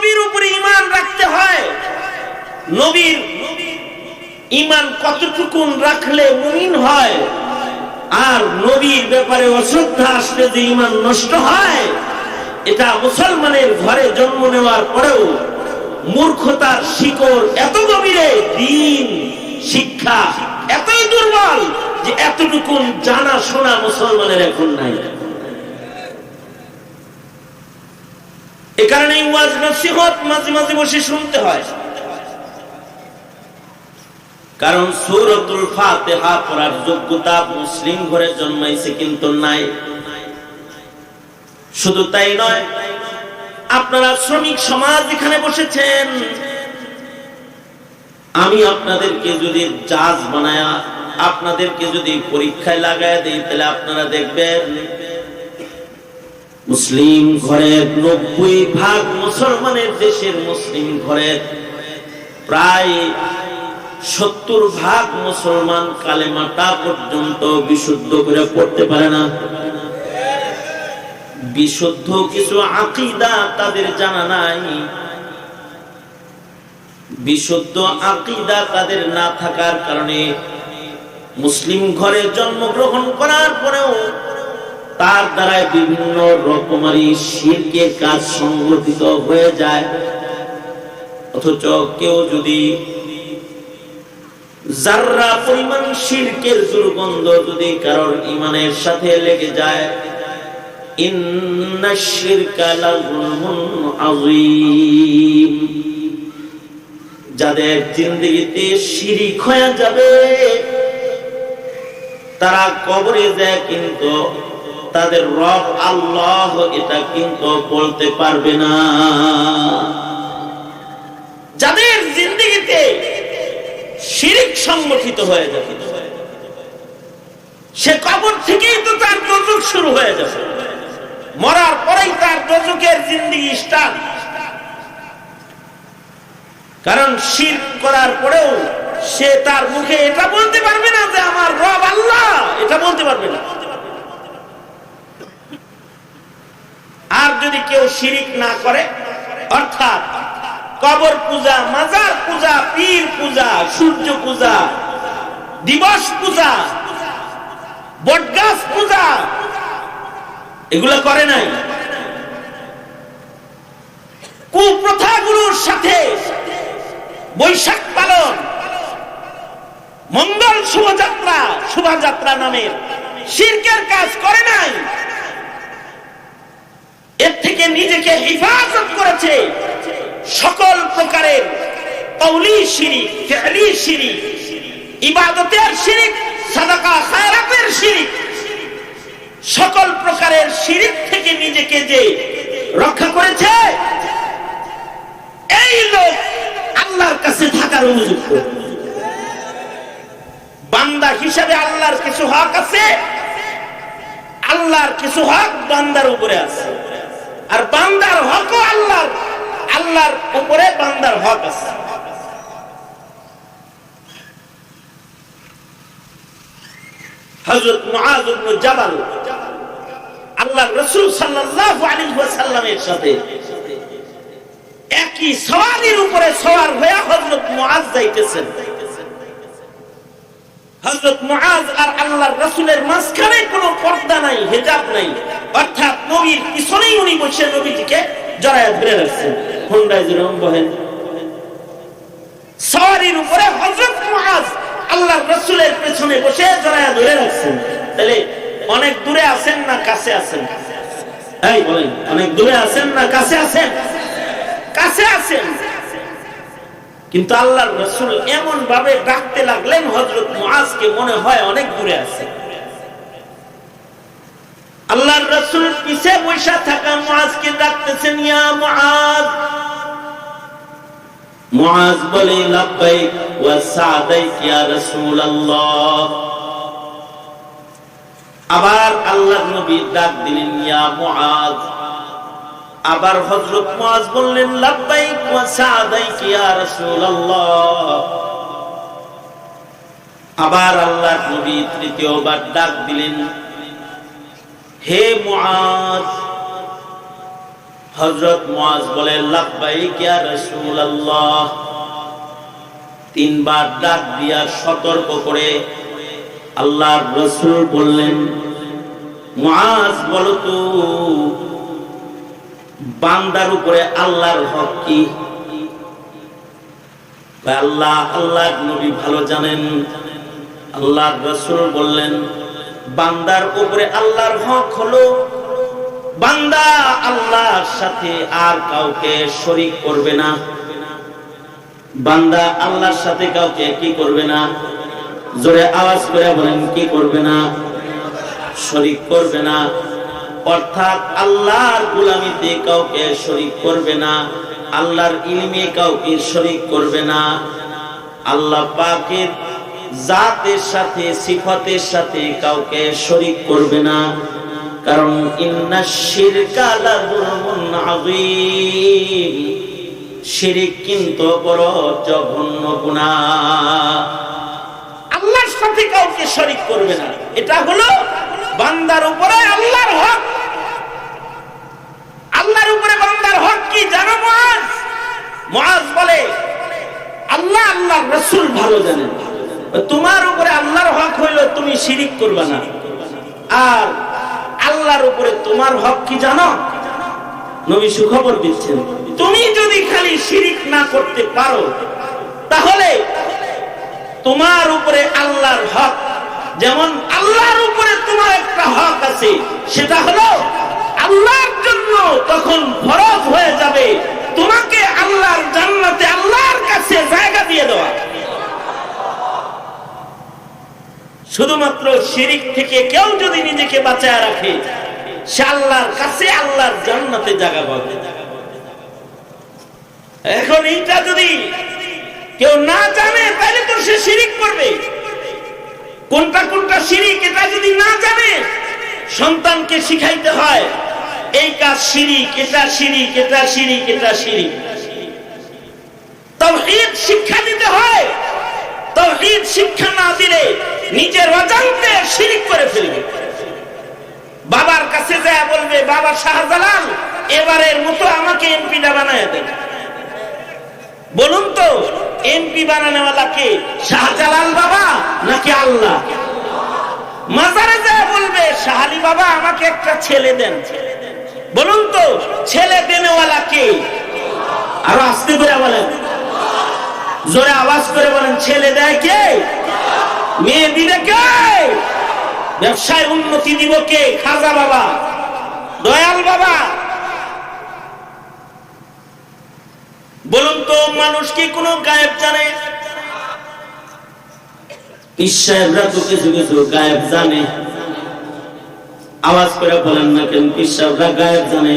নবীর উপরে ঈমান রাখতে হয়। নবীর ঈমান কতটুকু রাখলে মুমিন হয়, আর নবীর ব্যাপারে অশ্রদ্ধা আসলে যে ঈমান নষ্ট হয়, এটা মুসলমানের ঘরে জন্ম নেওয়ার পরেও মূর্খতার শিকড় এত গভীরে, দ্বীন শিক্ষা এতই দুর্বল যে এতটুকু জানা শোনা মুসলমানের এখন নাই। এ কারণে ওয়াজ নসিহত মাঝে মাঝে বসে শুনতে হয়। কারণ সূরাতুল ফাতিহা পড়ার যোগ্যতা মুসলিম ঘরে জন্মাইছে কিন্তু নাই। শুধু তাই নয়, আপনারা শ্রমিক সমাজ এখানে বসেছেন, আমি আপনাদেরকে যদি জাজ বানায়া আপনাদেরকে যদি পরীক্ষায় লাগায় দেই, তাহলে আপনারা দেখবেন মুসলিম ঘরের 90% মুসলমানের দেশের মুসলিম ঘরের প্রায় 70% মুসলমান কালেমাটা পর্যন্ত বিশুদ্ধ করে পড়তে পারে না। বিশুদ্ধ কিছু আকীদা তাদের জানা নাই। বিশুদ্ধ আকীদা তাদের না থাকার কারণে মুসলিম ঘরে জন্মগ্রহণ করার পরেও তার দ্বারা বিভিন্ন রকমারি শিরকের কাজ সংগঠিত হয়ে যায়। অথচ কেউ যদি যাররা পরিমাণ শিরকের দুর্গন্ধ যদি কারোর ঈমানের সাথে লেগে যায়, ইন্নাশ শিরকা লাযুলমুন আযীম, যাদের জিন্দেগিতে শিরিক হয়ে যাবে তারা কবরে যায় কিন্তু তাদের রব আল্লাহ এটা কিন্তু বলতে পারবে না। যাদের জিন্দেগিতে শিরিক সংগঠিত হয়ে যাবে, সে কবর থেকেই তো তার দোজখ শুরু হয়ে যাবে, মরার পরেই তার দোজখের জিন্দেগি স্টার্ট। কারণ শিরক করার পরেও সে তার মুখে এটা বলতে পারবে না যে আমার রব আল্লাহ, এটা বলতে পারবে না। আর যদি কেউ শিরিক না করে, অর্থাৎ কবর পূজা, মাজার পূজা, পীর পূজা, সূর্য পূজা, দিবস পূজা, বটগাছ পূজা এগুলো করে নাই, কুপ্রথাগুলোর সাথে বৈশাখ পালন, মঙ্গল শোভাযাত্রা নামের শিরকের কাজ করে নাই, এর থেকে নিজেকে হেফাজত করেছে, সকল প্রকারের কওলি শিরিক, ফি'লি শিরিক, ইবাদতের শিরিক, সাদাকা খায়রাতের শিরিক, সকল প্রকারের শিরিক থেকে নিজেকে যে রক্ষা করেছে, এই লোক আল্লাহর কাছে থাকার উপযুক্ত। বান্দা হিসাবে আল্লাহর কিছু হক আছে, আল্লাহর কিছু হক বান্দার উপরে আছে, আর বান্দার হকও আল্লাহর উপরে বান্দার হক আছে। হযরত মুআয ইবনে জাবাল আল্লাহর রাসূল সাল্লাল্লাহু আলাইহি ওয়াসাল্লামের সাথে একই সওয়ারির উপরে সওয়ার হয়ে হযরত মুআয যাইতেছেন। হযরত মুআয আর আল্লাহর রাসূলের মাঝখানে কোনো পর্দা নাই, হিজাব নাই, অর্থাৎ নবীর পিছনেই উনি বসে নবীজিকে জড়ায় ধরে রাখছেন। হুন্ডায় যেরকম বহেন সওয়ারির উপরে হযরত মুআয আল্লাহর রাসূলের পেছনে বসে জড়ায় ধরে রাখছেন। তাহলে অনেক দূরে আছেন না কাছে আছেন? এই বলেন, অনেক দূরে আছেন না কাছে আছেন? কাছে আছেন। কিন্তু আল্লাহর রাসূল এমন ভাবে ডাকতে লাগলেন হযরত মুআযকে, মনে হয় অনেক দূরে আছে। আল্লাহর রাসূল পিছে বসে থাকা মুআযকে ডাকতেছেন, ইয়া মুআয। মুআয বলে, লাব্বাইক ওয়া সা'দাইক ইয়া রাসূলুল্লাহ। আবার আল্লাহর নবী ডাক দিলেন, ইয়া মুআয। আবার হযরত মুআয বললেন, লাব্বাইক ওয়া সা'দাইক ইয়া রাসূলুল্লাহ। আবার আল্লাহর নবী তৃতীয়বার ডাক দিলেন, হে মুআয, হযরত মুআজ বলে লাব্বাইক ইয়া রাসূলুল্লাহ। তিনবার ডাক দিয়া সতর্ক করে আল্লাহর রাসূল বললেন, মুআজ বলো তো বান্দার উপরে আল্লাহর হক কি? আল্লাহর নবী ভালো জানেন। আল্লাহর রাসূল বললেন, বান্দার উপরে আল্লাহর হক হলো বান্দা আল্লাহর সাথে আর কাউকে শরীক করবে না। বান্দা আল্লাহর সাথে কাউকে কি করবে না? জোরে আওয়াজ করে বলেন, কি করবে না? শরীক করবে না। অর্থাৎ আল্লাহর গোলামিতে কাউকে শরীক করবে না, আল্লাহর ইলমে কাউকে শরীক করবে না, আল্লাহ পাকের জাতের সাথে সিফাতের সাথে কাউকে শরীক করবে না। কারণ ইন্নাশ শিরকা লাযুলমুন আযীম, শিরক কিন্তু বড় জঘন্য গুনাহ। আল্লাহর সাথে কাউকে শরীক করবে না, এটা হলো বান্দার উপরে আল্লাহর হক। আল্লাহর উপরে বান্দার হক কি জানো মুআজ? মুআজ বলে আল্লাহ আল্লাহর রাসূল ভালো জানেন। তোমার উপরে আল্লাহর হক হইল তুমি শিরিক করবে না। আর আল্লাহর উপরে তোমার হক কি জানো? নবী সুখবর দিচ্ছেন, তুমি যদি খালি শিরিক না করতে পারো তাহলে তোমার উপরে আল্লাহর হক, যেমন আল্লাহর উপরে তোমার একটা হক আছে, সেটা হলো আল্লাহর জন্য তখন ফরজ হয়ে যাবে তোমাকে আল্লাহর জান্নাতে আল্লাহর কাছে জায়গা দিয়ে দেওয়া। শুধুমাত্র শিরিক থেকে কেউ যদি নিজেকে বাঁচায় রাখে, সে আল্লাহর কাছে আল্লাহর জান্নাতে জায়গা পাবে। এখন এইটা যদি কেউ না জানে তাহলে তো সে শিরিক করবে। কোনটা কোনটা শিরিক এটা যদি না জানে, সন্তানকে শিখাইতে হয় এই কাজ শিরিক, এটা শিরিক, এটা শিরিক, এটা শিরিক। তাওহীদ শিক্ষা দিতে হয়। তাওহীদ শিক্ষা না দিলে নিজের অজান্তে শিরিক করে ফেলবে। বাবার কাছে যায় বলবে, বাবা শাহজালাল এবারের মতো আমাকে এমপিটা বানায় দেন। বলুন তো এমপি বানানোওয়ালা কে, শাহজালাল বাবা নাকি আল্লাহ? মাজারে যায় বলবে, শাহালি বাবা আমাকে একটা ছেলে দেন। বলুন তো ছেলে দেনেওয়ালা কে? আরো আস্তে করে বলেন, জোরে আওয়াজ করে বলেন, ছেলে দেয় কে? মেয়ে দিবে কে? ব্যবসায় উন্নতি দিব কে? খাজা বাবা, দয়াল বাবা। বলুন তো মানুষ কি কোনো গায়েব জানে? পীর সাহেবরা তো কিছু কিছু গায়েব জানে। আওয়াজ করে বলেন না কেন, পীর সাহেবরা গায়েব জানে?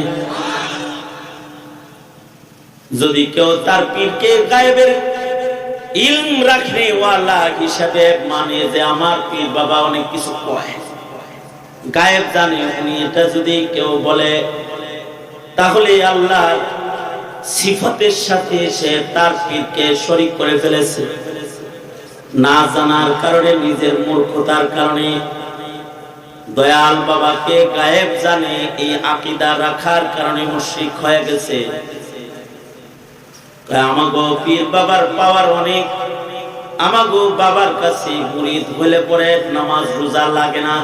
যদি কেউ তার পীরকে গায়েবের ইলম রাখনে ওয়ালা হিসাবে মানে, যে আমার পীর বাবা অনেক কিছু কয়, গায়েব জানে, উনি এটা যদি কেউ বলে তাহলে আল্লাহর সিফাতের সাথে সে তার পীরকে শরীক করে ফেলেছে। না জানার কারণে, নিজের মূর্খতার কারণে দয়াল বাবাকে গায়েব জানে এই আকীদা রাখার কারণে মুশরিক হয়ে গেছে। আমাগো পীর বাবার পাওয়ার অনেক, আমাগো বাবার কাছে মুরিদ হলে পরে নামাজ রোজা লাগে না।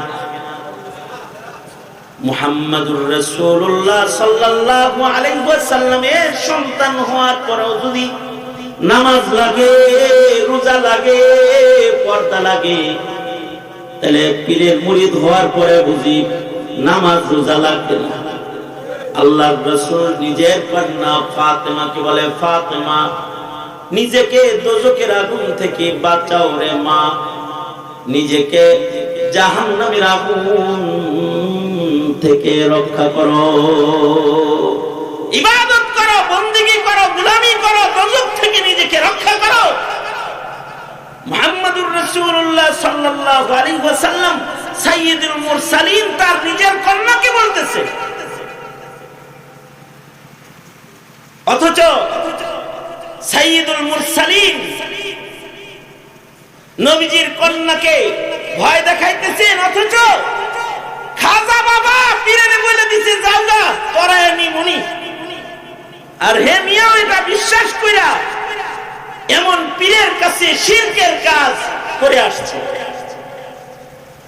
মুহাম্মাদুর রাসূলুল্লাহ সাল্লাল্লাহু আলাইহি ওয়াসাল্লামের সন্তান হওয়ার পরেও যদি নামাজ লাগে, রোজা লাগে, পর্দা লাগে, তাহলে পীরের মুরিদ হওয়ার পরে বুঝি নামাজ রোজা লাগবে না। আল্লাহর রাসূল নিজের কন্যা ফাতেমাকে বলে, ফাতেমা নিজেকে দোজখের আগুন থেকে বাঁচাও রে মা, নিজেকে জাহান্নামের আগুন থেকে রক্ষা করো, ইবাদত করো, বন্দেগী করো, গোলামি করো, দোজখ থেকে নিজেকে রক্ষা করো। মুহাম্মাদুর রাসূলুল্লাহ সাল্লাল্লাহু আলাইহি ওয়াসাল্লাম সাইয়্যিদুল মুরসালিন তার নিজের কন্যাকে বলতেছে। অথচ সাইয়্যিদুল মুরসালিন নবীজির কন্যাকে ভয় দেখাইতেছেন, অথচ খাজা বাবা পীরের বলে দিছে, যাও না তোরা নি মুনি আর হে মিয়া এটা বিশ্বাস কইরা এমন পীরের কাছে শিরকের কাজ করে আসছে।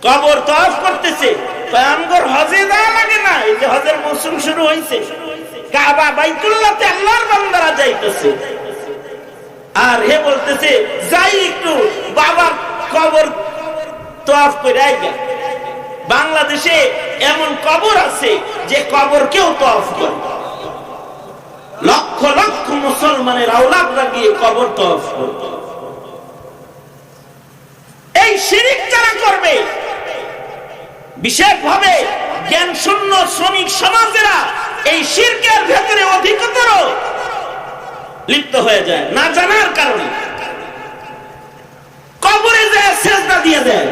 কবর তওয়াফ করতেছে, আমগর হজে যাওয়া লাগে না? এই যে হজের মৌসুম শুরু হয়েছে, কাবা বাইতুল্লাহতে আল্লাহর বান্দারা যাইতেছে, আর হে বলতেছে যাই একটু বাবার কবর তওয়াফ করে আইগা। বাংলাদেশে এমন কবর আছে যে কবর কেউ তওয়াফ করে, লক্ষ লক্ষ মুসলমানের আওলাদরা গিয়ে কবর তওয়াফ করে। এই শিরক যারা করবে, বিশেষভাবে জ্ঞান শূন্য শ্রমিক সমাজেরা এই শিরকের ভেতরে অধিকতর লিপ্ত হয়ে যায় না জানার কারণে। কবরে যায় সেজদা দিয়ে দেয়,